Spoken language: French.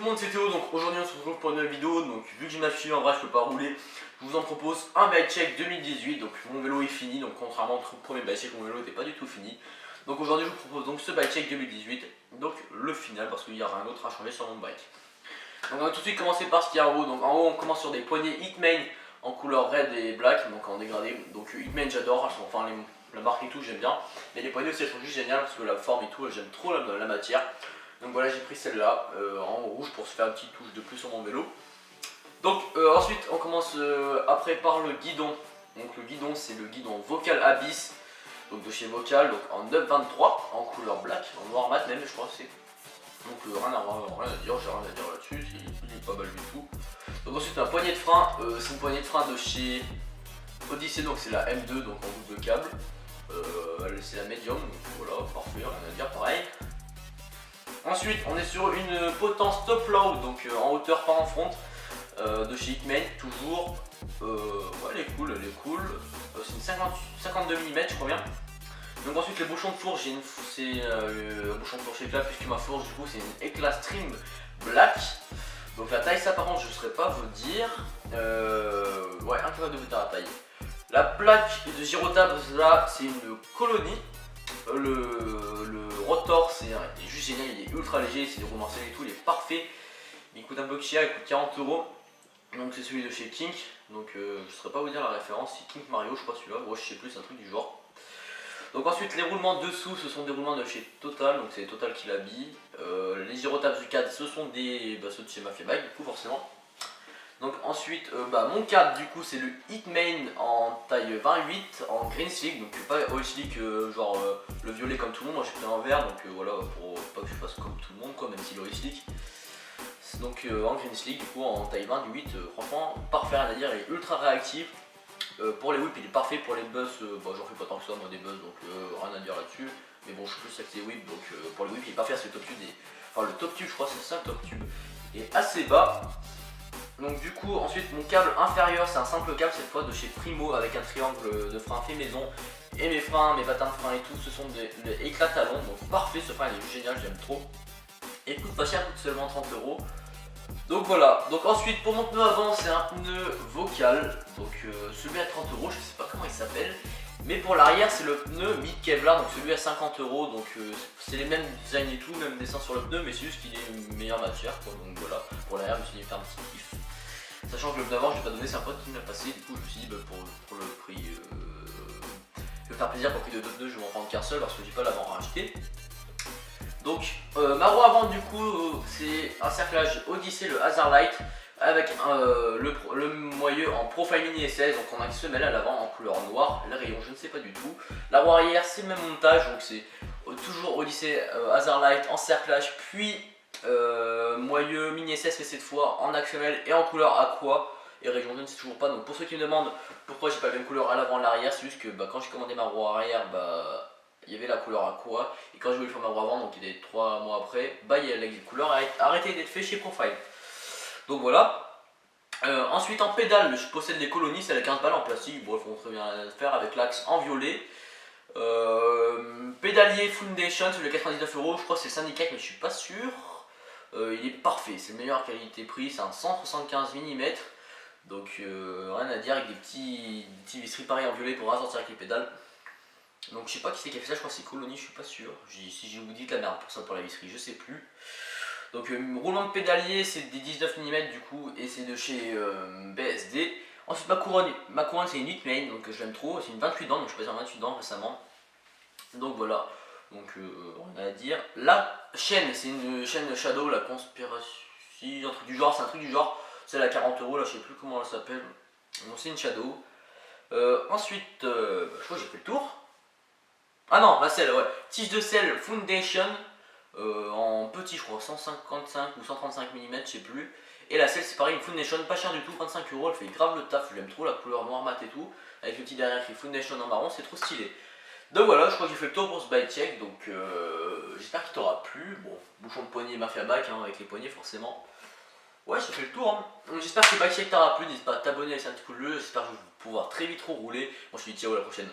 le monde, c'est Théo. Donc aujourd'hui on se retrouve pour une nouvelle vidéo. Donc vu que j'ai ma fille en vrai je peux pas rouler, je vous en propose un bike check 2018. Donc mon vélo est fini, donc contrairement au premier bike check, mon vélo n'était pas du tout fini. Donc aujourd'hui je vous propose donc ce bike check 2018, donc le final, parce qu'il y aura un autre à changer sur mon bike. Donc on va tout de suite commencer par ce qu'il y a en haut. Donc en haut on commence sur des poignées Hitman en couleur red et black, donc en dégradé. Donc Hitman j'adore, enfin la marque et tout j'aime bien. Mais les poignées aussi elles sont juste géniales parce que la forme et tout, j'aime trop la matière. Donc voilà, j'ai pris celle-là en rouge pour se faire une petite touche de plus sur mon vélo. Donc ensuite on commence après par le guidon. Donc le guidon c'est le guidon Vocal Abyss, donc de chez Vocal, donc en 923 en couleur black, en noir mat même je crois que c'est. Donc rien à dire, j'ai rien à dire là-dessus, il est pas mal du tout. Donc ensuite la poignée de frein, c'est une poignée de frein de chez Odyssey, donc c'est la M2, donc en double câble. C'est la médium, donc voilà, parfait, rien à dire, pareil. Ensuite on est sur une potence top load, donc en hauteur pas en front, de chez Hitman, toujours. Ouais, elle est cool, c'est une 52 mm je crois bien. Donc ensuite les bouchons de fourche, c'est un bouchon de fourche éclat, puisque ma fourche du coup c'est une éclat stream black. Donc la taille ça par contre je ne saurais pas vous dire, ouais, incapable de vous dire la taille. La plaque de gyrotab là c'est une colonie. Le rotor c'est juste génial, il est ultra léger, c'est des roues marseillais et tout, il est parfait. Il coûte un peu cher, il coûte 40 €. Donc c'est celui de chez Kink. Donc je ne saurais pas vous dire la référence, c'est Kink Mario je crois celui-là, moi je sais plus, c'est un truc du genre. Donc ensuite les roulements dessous ce sont des roulements de chez Total, donc c'est Total qui l'habille. Les gyrotabs du cadre ce sont ceux de chez Mafia Bike du coup forcément. Donc ensuite mon cadre du coup c'est le Hitman en taille 28 en green slick, donc pas oil slick genre le violet comme tout le monde, moi j'ai pris un vert donc voilà pour pas que je fasse comme tout le monde quoi, même si le oil slick. Donc en green slick du coup en taille 28, franchement parfait, rien à dire, il est ultra réactif. Pour les whips il est parfait, pour les buzz j'en fais pas tant que ça moi des buzz, donc rien à dire là-dessus. Mais bon je suis plus axé whip, donc pour les whips il est parfait parce que le top tube enfin le top tube je crois c'est ça, le top tube est assez bas. Donc du coup ensuite mon câble inférieur c'est un simple câble cette fois de chez Primo avec un triangle de frein fait maison. Et mes freins, mes patins de frein et tout ce sont des éclats talons, donc parfait, ce frein il est génial, j'aime trop. Et coûte pas cher, coûte seulement 30 €. Donc voilà, donc ensuite pour mon pneu avant c'est un pneu Vocal, donc celui à 30 €, je sais pas comment il s'appelle. Mais pour l'arrière c'est le pneu Mid Kevlar, donc celui à 50 €, donc c'est les mêmes designs et tout, même dessin sur le pneu, mais c'est juste qu'il est une meilleure matière quoi, donc voilà, pour l'arrière je me suis dit faire un petit kiff. Sachant que le pneu avant je l'ai pas donné, c'est un pote qui me l'a passé, du coup je me suis dit pour le prix, je vais faire plaisir, pour le prix de 2 je vais en prendre qu'un seul parce que j'ai pas l'avoir racheté. Donc ma roue avant du coup c'est un cerclage Odyssey, le Hazard Light, avec le moyeu en Profile Mini SS, donc on a une semelle à l'avant en couleur noire, les rayons je ne sais pas du tout. La roue arrière c'est le même montage, donc c'est toujours Odyssey Hazard Light en cerclage, puis moyeu Mini SS mais cette fois en actionnel et en couleur aqua. Et rayon je ne sais toujours pas, donc pour ceux qui me demandent pourquoi j'ai pas la même couleur à l'avant et à l'arrière, c'est juste que quand j'ai commandé ma roue arrière, il y avait la couleur aqua, et quand je voulais faire ma roue avant, donc il y a 3 mois après, il y a la couleur arrêté d'être fait chez Profile. Donc voilà. Ensuite en pédale, je possède des colonies, c'est la 15 balles en plastique, bon ils font très bien faire avec l'axe en violet. Pédalier Foundation, celui de 99 €, je crois que c'est Syndicate mais je suis pas sûr. Il est parfait, c'est meilleure qualité prix, c'est un 175 mm. Donc rien à dire, avec des petits visseries pareils en violet pour assortir avec les pédales. Donc je sais pas qui c'est qui a fait ça, je crois que c'est Colony, je suis pas sûr. Si je vous dis de la merde pour ça pour la visserie, je sais plus. Donc roulement de pédalier c'est des 19 mm du coup et c'est de chez BSD. Ensuite ma couronne c'est une Hitman, donc je l'aime trop, c'est une 28 dents, donc je suis passé en 28 dents récemment. Donc voilà, donc rien à dire. La chaîne c'est une chaîne Shadow, la conspiration, un truc du genre, c'est un truc du genre. C'est à 40 € là, je sais plus comment elle s'appelle. Donc c'est une Shadow. Ensuite, je crois que j'ai fait le tour. Ah non, la selle, ouais. Tige de selle Foundation en petit, je crois, 155 ou 135 mm, je sais plus. Et la selle, c'est pareil, une Foundation, pas cher du tout, 25 €. Elle fait grave le taf, j'aime trop la couleur noir mat et tout. Avec le petit derrière qui est Foundation en marron, c'est trop stylé. Donc voilà, je crois que j'ai fait le tour pour ce bike check. Donc j'espère qu'il t'aura plu. Bon, bouchon de poignet Mafia Bike, hein, avec les poignets forcément. Ouais, j'ai fait le tour. Hein. Donc j'espère que ce bike check t'aura plu. N'hésite pas à t'abonner, à laisser un petit pouce bleu. J'espère que je vais pouvoir très vite rouler. Moi je te dis ciao, à la prochaine.